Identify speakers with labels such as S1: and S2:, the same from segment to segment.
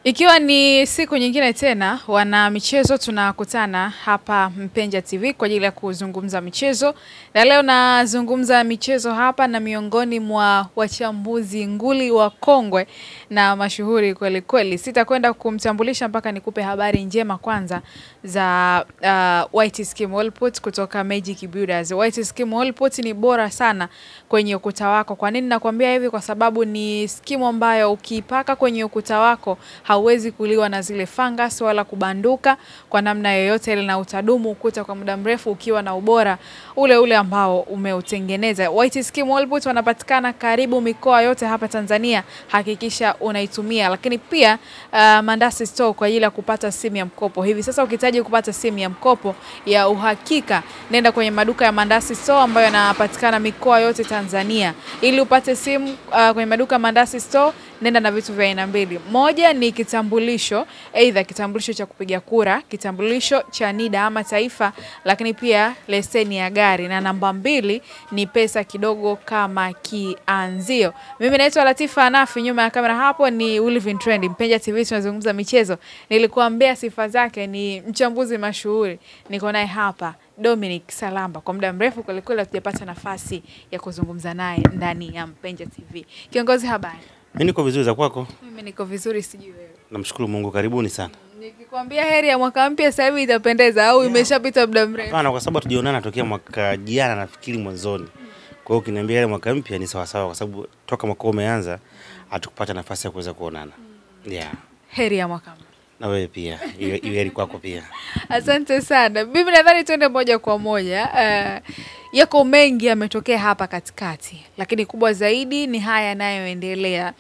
S1: Ikiwa ni siku nyingine tena, wana michezo tunakutana hapa Mpenja TV kwa ajili ya kuzungumza michezo. Na leo nazungumza michezo hapa na miongoni mwa wachambuzi nguli wa kongwe na mashuhuri kweli kweli. Sitakwenda kumtambulisha mpaka nikupe habari njema kwanza za White Skim Wallput kutoka Magic Builders. White Skim Wallput ni bora sana kwenye ukuta wako. Kwa nini nakwambia hivi? Kwa sababu ni skimu ambayo ukipaka kwenye ukuta wako hauwezi kuliwa na zile fungus wala kubanduka kwa namna yoyote ile, na utadumu ukuta kwa muda mrefu ukiwa na ubora ule ule ambao umeutengeneza. White Skim Wallput wanapatikana karibu mikoa yote hapa Tanzania, hakikisha unaitumia. Lakini pia Mandasi Store kwa ajili ya kupata simu ya mkopo. Hivi sasa ukihitaji kupata simu ya mkopo ya uhakika, nenda kwenye maduka ya Mandasi Store ambayo yanapatikana mikoa yote Tanzania. Ili upate simu kwenye maduka ya Mandasi Store, nenda na vitu vya aina mbili. Moja ni kitambulisho, aidha kitambulisho cha kupiga kura, kitambulisho cha NIDA ama taifa, lakini pia leseni ya gari, na namba 2 ni pesa kidogo kama kianzio. Mimi naitwa Latifa Anafi, nyuma ya kamera hapo ni Ulivin Trend. Mpenja TV tunazungumza michezo. Nilikuambia sifa zake, ni mchambuzi mashuhuri. Niko naye hapa Dominic Salamba. Kwa muda mrefu kweli hatujapata nafasi ya kuzungumza naye ndani ya Mpenja TV. Kiongozi, habari?
S2: Mimi niko vizuri, za kwako?
S1: Mimi niko vizuri, sijui wewe.
S2: Namshukuru Mungu, karibuni sana.
S1: Nikikwambia heri ya mwaka mpya sasa hivi itapendeza au imeshapita muda mrefu?
S2: Hapana, kwa sababu tulionana tokea mwaka jana nafikiri mwanzoni. Kwa hiyo ukiniambia heri mwaka mpya ni sawa sawa, kwa sababu toka mwaka umeanza hatukupata nafasi ya kuweza kuonana.
S1: Heri ya mwaka mpya.
S2: Na wewe pia, iwe heri kwako pia.
S1: Asante sana. Mimi nadhani tuende moja kwa moja. Yako mengi yametokea hapa katikati, lakini kubwa zaidi ni haya yanayoendelea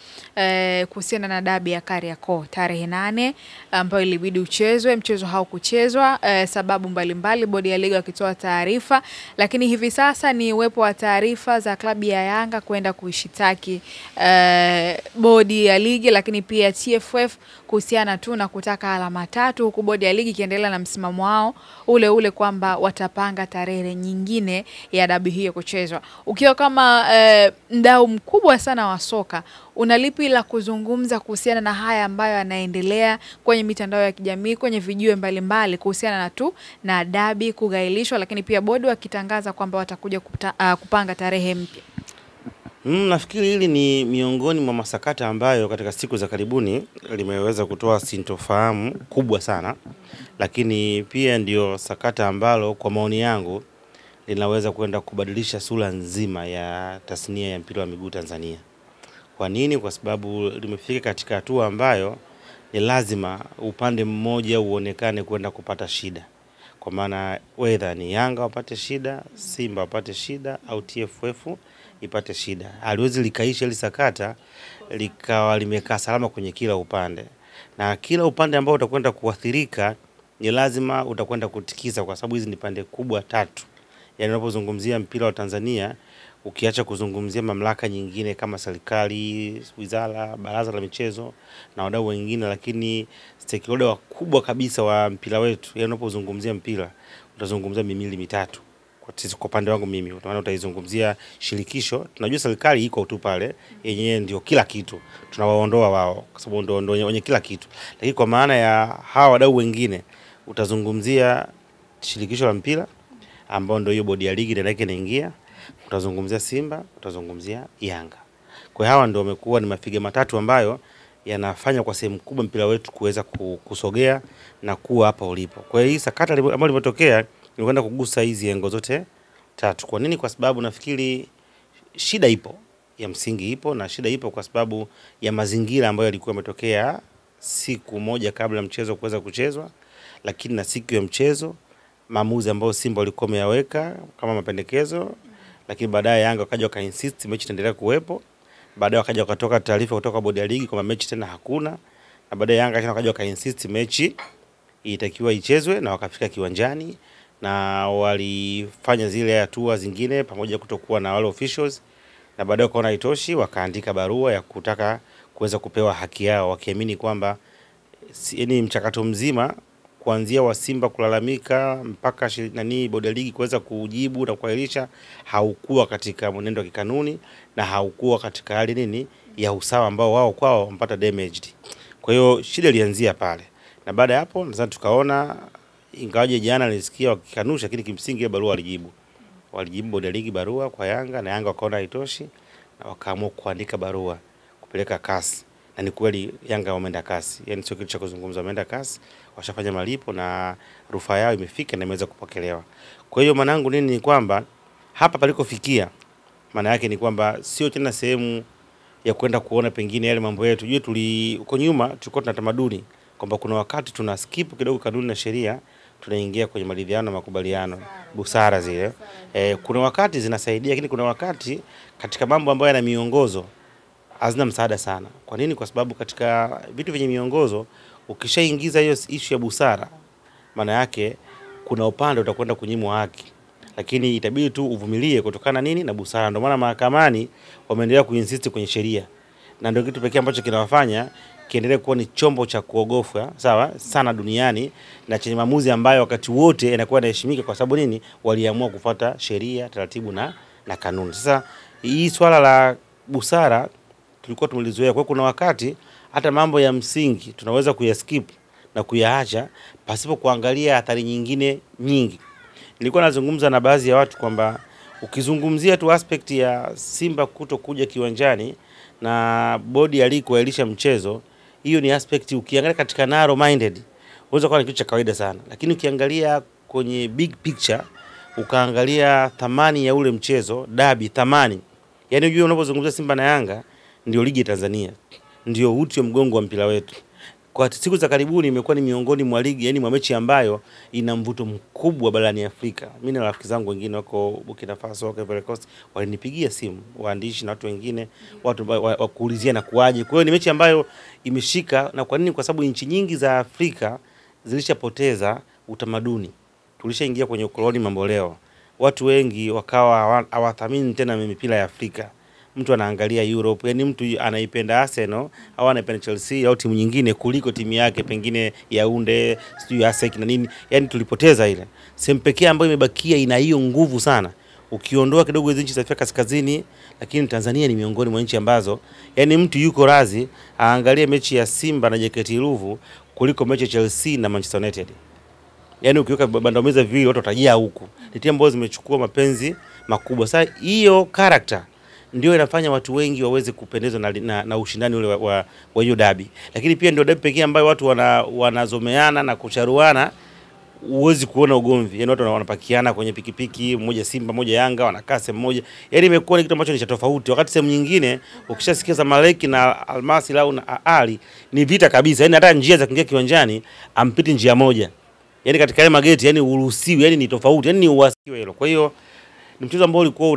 S1: kuhusiana na dabi ya Kariakoo tarehe 8 ambayo ilibidi uchezwe. Mchezo haukuchezwa, sababu mbalimbali, bodi ya ligi wakitoa taarifa, lakini hivi sasa ni uwepo wa taarifa za klabu ya Yanga kwenda kuishitaki bodi ya ligi, lakini pia TFF kuhusiana tu na kutaka alama 3, huku bodi ya ligi ikiendelea na msimamo wao ule ule kwamba watapanga tarehe nyingine ya dabi hiyo kuchezwa. Ukiwa kama mdau mkubwa sana wa soka, unalipi la kuzungumza kuhusiana na haya ambayo yanaendelea kwenye mitandao ya kijamii, kwenye vijiwe mbalimbali kuhusiana na dabi kugailishwa, lakini pia bodi wakitangaza kwamba watakuja kupanga tarehe mpya?
S2: Nafikiri hili ni miongoni mwa masakata ambayo katika siku za karibuni limeweza kutoa sintofahamu kubwa sana, lakini pia ndio sakata ambalo kwa maoni yangu linaweza kwenda kubadilisha sura nzima ya tasnia ya mpira wa miguu Tanzania. Kwa nini? Kwa sababu limefika katika hatua ambayo ni lazima upande mmoja uonekane kwenda kupata shida. Kwa maana whether ni Yanga wapate shida, Simba wapate shida, au TFF ipate shida. Haliwezi likaisha ile sakata likawa limekaa salama kwenye kila upande. Na kila upande ambao utakwenda kuathirika ni lazima utakwenda kutikisa, kwa sababu hizi ni pande kubwa 3. Yaani unapozungumzia mpira wa Tanzania, ukiacha kuzungumzia mamlaka nyingine kama serikali, wizara, baraza la michezo na wadau wengine, lakini stakeholder wakubwa kabisa wa mpira wetu, yaani unapozungumzia mpira utazungumzia mimili mitatu. Kwa upande wangu mimi, utaona utaizungumzia shirikisho. Tunajua serikali iko tu pale, yenyewe ndio kila kitu. Tunawaondoa wao kwa sababu ndio wenye kila kitu. Lakini kwa maana ya hawa wadau wengine, utazungumzia shirikisho la mpira ambao ndio hiyo bodi ya ligi ndio yake inaingia, utazungumzia Simba, utazungumzia Yanga. Kwa hawa ndio wamekuwa ni mafiga matatu ambayo yanafanya kwa sehemu kubwa mpira wetu kuweza kusogea na kuwa hapa ulipo. Kwa hiyo hii sakata ambayo limetokea ni kwenda kugusa hizi engo zote 3. Kwa nini? Kwa sababu nafikiri shida ipo, ya msingi ipo, na shida ipo kwa sababu ya mazingira ambayo yalikuwa yametokea siku moja kabla mchezo kuweza kuchezwa, lakini na siku ya mchezo maamuzi ambayo Simba walikuwa wameyaweka kama mapendekezo, lakini baadaye Yanga wakaja waka-insist mechi itaendelea kuwepo. Baadaye wakaja wakatoka taarifa kutoka bodi ya ligi kwamba mechi tena hakuna, na baadaye Yanga tena wakaja waka-insist mechi itakiwa ichezwe, na wakafika kiwanjani na walifanya zile hatua zingine pamoja kutokuwa na wale officials, na baadaye wakaona haitoshi, wakaandika barua ya kutaka kuweza kupewa haki yao, wakiamini kwamba ni mchakato mzima kuanzia wa Simba kulalamika mpaka bodi ya ligi kuweza kujibu na kuahirisha haukuwa katika mwenendo wa kikanuni na haukuwa katika hali ya usawa ambao wao kwao wampata damaged. Kwa hiyo shida ilianzia pale. Na baada ya hapo nadhani tukaona, ingawaje jana nilisikia wakikanusha, lakini kimsingi ile barua walijibu. Walijibu bodi ya ligi barua kwa Yanga, na Yanga wakaona haitoshi na wakaamua kuandika barua kupeleka CAS. Na ni kweli Yanga wameenda CAS. Yaani sio kitu cha kuzungumza, wameenda CAS, washafanya malipo na rufaa yao imefika na imeweza kupokelewa. Kwa hiyo manangu nini ni kwamba hapa palikofikia, maana yake ni kwamba sio tena sehemu ya kwenda kuona pengine yale mambo yetu. Jue uko nyuma tulikuwa tuna tamaduni kwamba kuna wakati tuna skip kidogo kanuni na sheria, tunaingia kwenye maridhiano na makubaliano, busara zile. Kuna wakati zinasaidia, lakini kuna wakati katika mambo ambayo yana miongozo hazina msaada sana. Kwa nini? Kwa sababu katika vitu vyenye miongozo ukishaingiza hiyo issue ya busara, maana yake kuna upande utakwenda kunyimwa haki, lakini itabidi tu uvumilie kutokana nini na busara. Ndio maana mahakamani wameendelea kuinsist kwenye sheria, na ndio kitu pekee ambacho kinawafanya kiendelee kuwa ni chombo cha kuogofwa sawa sana duniani, na chenye maamuzi ambayo wakati wote yanakuwa yanaheshimika. Kwa sababu nini? Waliamua kufuata sheria, taratibu na kanuni. Sasa hii swala la busara tulikuwa tumelizoea. Kwa kuna wakati hata mambo ya msingi tunaweza kuyaskip na kuyaacha pasipo kuangalia athari nyingine nyingi. Nilikuwa nazungumza na baadhi ya watu kwamba ukizungumzia tu aspect ya Simba kutokuja kiwanjani na bodi ya ligi kuahirisha mchezo, hiyo ni aspect ukiangalia katika narrow minded unaweza kuwa ni kitu cha kawaida sana, lakini ukiangalia kwenye big picture, ukaangalia thamani ya ule mchezo dabi, thamani, yani unajua unapozungumzia Simba na Yanga ndio ligi ya Tanzania, ndio uti wa mgongo wa mpira wetu. Kwa siku za karibuni imekuwa ni miongoni mwa ligi, yani mwa mechi ambayo ina mvuto mkubwa barani Afrika. Mimi na rafiki zangu wengine wako Burkina Faso, wako Ivory Coast, walinipigia simu waandishi na watu wengine, watu wakuulizia na kuaje. Kwa hiyo ni mechi ambayo imeshika. Na kwa nini? Kwa sababu nchi nyingi za Afrika zilishapoteza utamaduni. Tulishaingia kwenye ukoloni mambo leo. Watu wengi wakawa hawathamini tena mipira ya Afrika. Mtu anaangalia Europe, yani mtu anaipenda Arsenal au anaipenda Chelsea au timu nyingine kuliko timu yake pengine Yaounde, sijui ASEC na nini. Yani tulipoteza ile. Sehemu pekee ambayo imebakia ina hiyo nguvu sana. Ukiondoa kidogo hizo nchi za Afrika Kaskazini, lakini Tanzania ni miongoni mwa nchi ambazo yani mtu yuko razi aangalie mechi ya Simba na JKT Ruvu kuliko mechi ya Chelsea na Manchester United. Yani ukiweka bandamiza viwili watu watajia huku. Ni timu ambazo zimechukua mapenzi makubwa. Sasa hiyo character ndio inafanya watu wengi waweze kupendezwa na ushindani ule wa hiyo dabi. Lakini pia ndio dabi pekee ambayo watu wanazomeana na kucharuana, uwezi kuona ugomvi. Yani watu wanapakiana kwenye pikipiki, mmoja Simba mmoja Yanga, wanakaa sehemu moja. Yani imekuwa ni kitu ambacho ni cha tofauti. Wakati sehemu nyingine ukishasikia Zamalek na Almasi au na Ali ni vita kabisa. Yani hata njia za kuingia kiwanjani ampiti njia moja. Yani katika ile mageti yani uruhusiwi, yani ni tofauti, yani ni uwasiwe hilo. Kwa hiyo ni mchezo ambao ulikuwa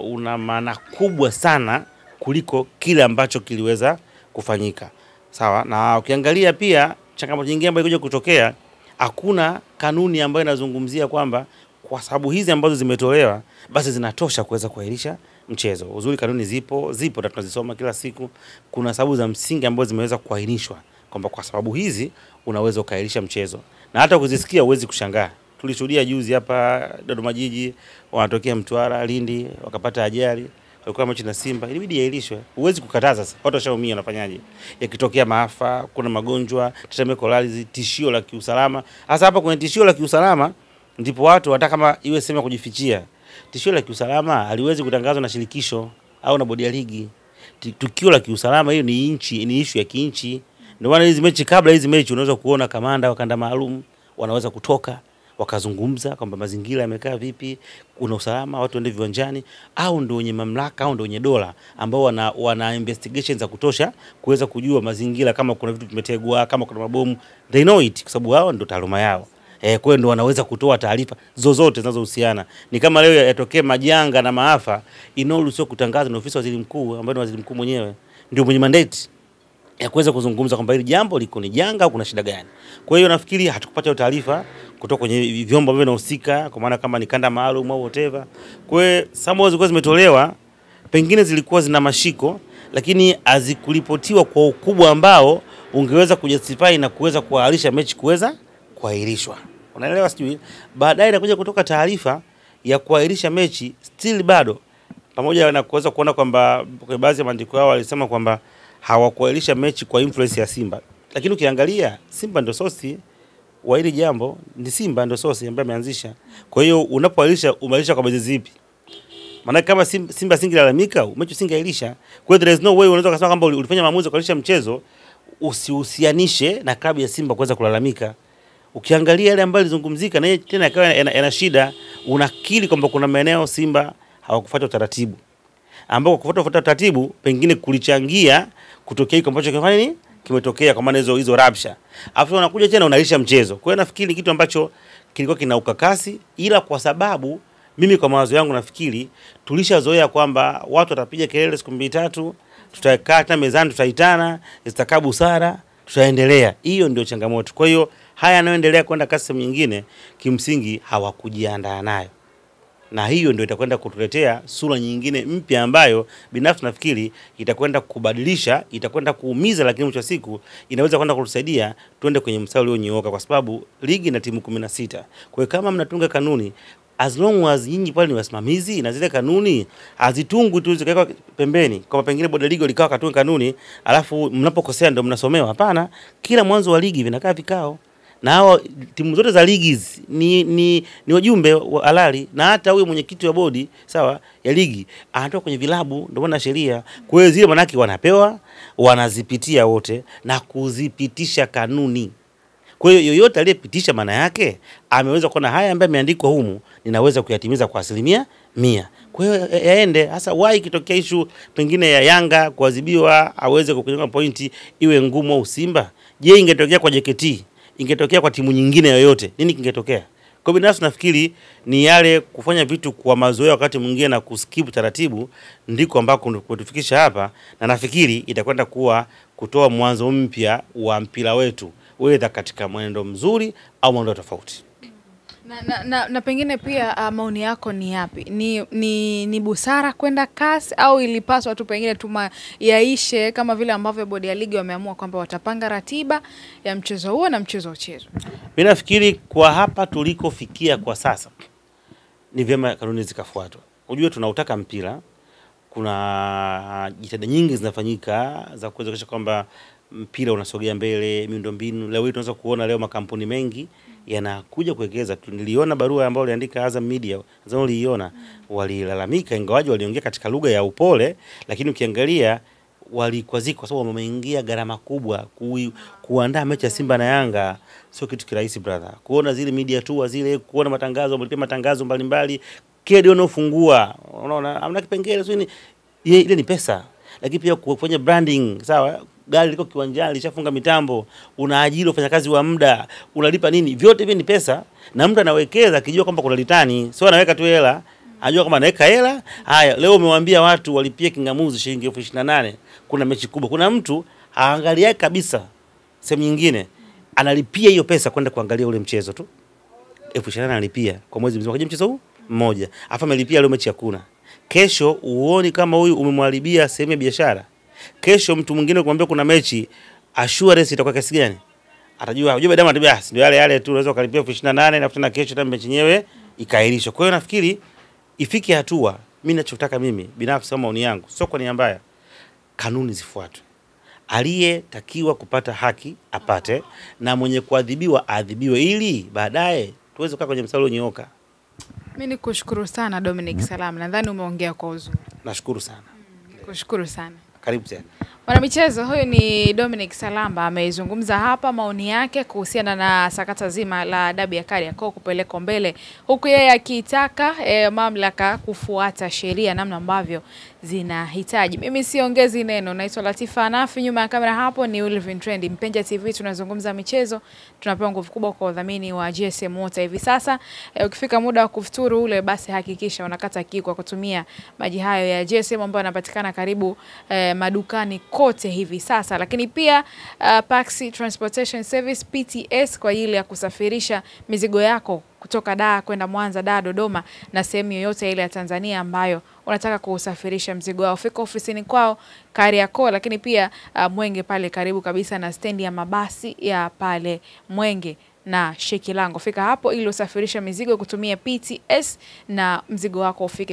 S2: una maana kubwa sana kuliko kile ambacho kiliweza kufanyika. Sawa? Na ukiangalia pia changamoto nyingine ambayo ilikuja kutokea, hakuna kanuni ambayo inazungumzia kwamba kwa sababu hizi ambazo zimetolewa basi zinatosha kuweza kuahirisha mchezo. Uzuri kanuni zipo na tunazisoma kila siku. Kuna sababu za msingi ambazo zimeweza kuahirishwa kwamba kwa sababu hizi unaweza kuahirisha mchezo. Na hata ukizisikia huwezi kushangaa. Tulishuhudia juzi hapa Dodoma Jiji wanatokea Mtwara, Lindi wakapata ajali, walikuwa mechi na Simba, ilibidi yailishwe. Huwezi kukataza sasa. Watu washaumia, wanafanyaje? Yakitokea maafa, kuna magonjwa, tetemeko la ardhi, tishio la kiusalama. Hasa hapa kwenye tishio la kiusalama ndipo watu hata kama iwe sema kujifichia. Tishio la kiusalama haliwezi kutangazwa na shirikisho au na bodi ya ligi. Tukio la kiusalama hiyo ni issue ya kinchi. Ndio maana hizi mechi, kabla hizi mechi unaweza kuona kamanda wa kanda maalum wanaweza kutoka wakazungumza kwamba mazingira yamekaa vipi, kuna usalama, watu waende viwanjani, au ndio wenye mamlaka au ndio wenye dola ambao wana investigations za kutosha kuweza kujua mazingira, kama kuna vitu vimetegwa, kama kuna mabomu, they know it kwa sababu hao ndio taaluma yao. Kwa hiyo ndio wanaweza kutoa taarifa zozote zinazohusiana. Ni kama leo yatokee majanga na maafa, inaruhusiwa kutangaza na ofisi ya waziri mkuu ambaye ni waziri mkuu mwenyewe ndio mwenye mandate ya kuweza kuzungumza kwamba hili jambo liko ni janga au kuna shida gani. Kwa hiyo nafikiri hatukupata taarifa kutoka kwenye vyombo ambavyo vinahusika, kwa maana kama ni kanda maalum au whatever. Kwa hiyo sababu zilikuwa zimetolewa, pengine zilikuwa zina mashiko, lakini hazikulipotiwa kwa ukubwa ambao ungeweza kujustify na kuweza kuahirisha mechi kuweza kuahirishwa. Unaelewa sijui? Baadaye inakuja kutoka taarifa ya kuahirisha mechi, still bado pamoja na kuweza kuona kwamba kwa baadhi ya maandiko yao walisema kwamba hawakuahirisha mechi kwa influence ya Simba. Lakini ukiangalia Simba ndio sosi wa hili jambo, ni Simba ndio sosi ambaye ameanzisha. Kwa hiyo unapoahirisha umaanisha kwa baadhi zipi? Maana kama Simba singelalamika, mechi singailisha. Kwa hiyo there is no way unaweza kusema kwamba ulifanya maamuzi kuahirisha mchezo usihusianishe na klabu ya Simba kuweza kulalamika. Ukiangalia yale ambayo ilizungumzika na tena ikawa yana shida, unakiri kwamba kuna maeneo Simba hawakufuata utaratibu. Ambao kufuata utaratibu pengine kulichangia kutokea hicho ambacho kimefanya nini? Kimetokea kwa maana hizo rabsha. Alafu unakuja tena unalisha mchezo. Kwa hiyo nafikiri kitu ambacho kilikuwa kina ukakasi, ila kwa sababu mimi kwa mawazo yangu nafikiri tulishazoea kwamba watu watapiga kelele siku 2-3, tutakaa mezani tutaitana, zitakaa busara, tutaendelea. Hiyo ndio changamoto. Kwa hiyo haya yanayoendelea kwenda kasi nyingine kimsingi hawakujiandaa nayo. Na hiyo ndio itakwenda kutuletea sura nyingine mpya ambayo binafsi nafikiri itakwenda kubadilisha, itakwenda kuumiza, lakini mwisho wa siku inaweza kwenda kutusaidia tuende kwenye mstari ulionyooka, kwa sababu ligi na timu 16. Kwa hiyo kama mnatunga kanuni, as long as nyinyi pale ni wasimamizi na zile kanuni hazitungwi tu zikawekwa pembeni, kama pengine bodi ligi likawa katunga kanuni alafu mnapokosea ndio mnasomewa. Hapana, kila mwanzo wa ligi vinakaa vikao. Na hao timu zote za ligi ni wajumbe wa halali, na hata huyo mwenyekiti wa bodi sawa ya ligi anatoka kwenye vilabu, ndio maana sheria. Kwa hiyo zile manaki wanapewa, wanazipitia wote na kuzipitisha kanuni. Kwa hiyo yoyote aliyepitisha maana yake ameweza kuona haya ambaye ameandikwa humu ninaweza kuyatimiza kwa 100%. Kwa hiyo yaende. Hasa why kitokea issue pengine ya Yanga kuadhibiwa aweze kukunyanga pointi iwe ngumu au Simba? Je, ingetokea kwa JKT? Ingetokea kwa timu nyingine yoyote, nini kingetokea? Kwa binafsi nafikiri ni yale kufanya vitu kwa mazoea wakati mwingine na kuskip taratibu ndiko ambako kutufikisha hapa, na nafikiri itakwenda kuwa kutoa mwanzo mpya wa mpira wetu wewe katika mwendo mzuri au mwendo tofauti.
S1: Na pengine pia maoni yako ni yapi? Ni busara kwenda kasi au ilipaswa tu pengine yaishe kama vile ambavyo bodi ya ligi wameamua kwamba watapanga ratiba ya mchezo huo na mchezo uchezwe?
S2: Mimi nafikiri kwa hapa tulikofikia kwa sasa ni vyema kanuni zikafuatwa. Unajua tunautaka mpira, kuna jitihada nyingi zinafanyika za kuwezesha kwamba mpira unasogea mbele, miundombinu. Leo tunaweza kuona leo makampuni mengi yanakuja kuwekeza. Niliona barua ambayo aliandika Azam Media, Azam uliiona, walilalamika ingawaje waliongea katika lugha ya upole, lakini ukiangalia walikwazika kwa sababu wameingia gharama kubwa kuandaa mechi ya Simba na Yanga. Sio kitu kirahisi brother. Kuona zile media tour zile, kuona matangazo, mlipia matangazo mbalimbali, kedi unofungua, unaona hamna kipengele sio, ile ni pesa. Lakini pia kufanya branding, sawa, gari liko kiwanjani lishafunga mitambo, unaajiri wafanyakazi wa muda, unalipa nini, vyote hivi ni pesa. Na mtu anawekeza akijua kwamba kuna litani, sio anaweka tu hela, anajua kama anaweka hela. Haya, leo umewaambia watu walipie kingamuzi shilingi 28,000, kuna mechi kubwa, kuna mtu aangalia kabisa sehemu nyingine analipia hiyo pesa kwenda kuangalia ule mchezo tu, 28,000 analipia kwa mwezi mzima kwa mchezo huu mmoja, afa amelipia leo mechi hakuna. Kesho uone kama huyu umemwharibia sehemu ya biashara. Kesho mtu mwingine kumwambia kuna mechi, assurance itakuwa kiasi gani? Atajua, unajua baadaye atabia ndio yale tu, unaweza kulipia 28,000 na tena kesho tena mechi yenyewe ikaahirishwa. Kwa hiyo nafikiri ifike hatua, mimi ninachotaka mimi binafsi kama maoni yangu, sio kwa nia mbaya, kanuni zifuatwe. Aliyetakiwa kupata haki apate, na mwenye kuadhibiwa adhibiwe, ili baadaye tuweze kukaa kwenye mstari unyooka.
S1: Mimi nikushukuru sana Dominic Salama. Nadhani umeongea kwa uzuri.
S2: Nashukuru sana.
S1: Nikushukuru sana.
S2: Karibu tena.
S1: Mwanamichezo huyu ni Dominic Salamba, amezungumza hapa maoni yake kuhusiana na sakata zima la dabi ya Kariakoo kupelekwa mbele, huku yeye akitaka mamlaka kufuata sheria namna ambavyo zinahitaji. Mimi siongezi neno. Naitwa Latifa Anafi, nyuma ya kamera hapo ni Ulvin Trend. Mpenja TV tunazungumza michezo, tunapewa nguvu kubwa kwa udhamini wa GSM Water. Hivi sasa ukifika muda wa kufuturu ule, basi hakikisha unakata kiu kwa kutumia maji hayo ya GSM ambayo yanapatikana karibu madukani kote hivi sasa. Lakini pia Paxi Transportation Service PTS kwa ajili ya kusafirisha mizigo yako kutoka Dar kwenda Mwanza, Dar, Dodoma na sehemu yoyote ile ya Tanzania ambayo unataka kusafirisha mzigo wao. Fika ofisini kwao Kariakoo, lakini pia Mwenge pale karibu kabisa na stendi ya mabasi ya pale Mwenge na Shekilango. Fika hapo ili usafirisha mizigo kutumia PTS na mzigo wako ufike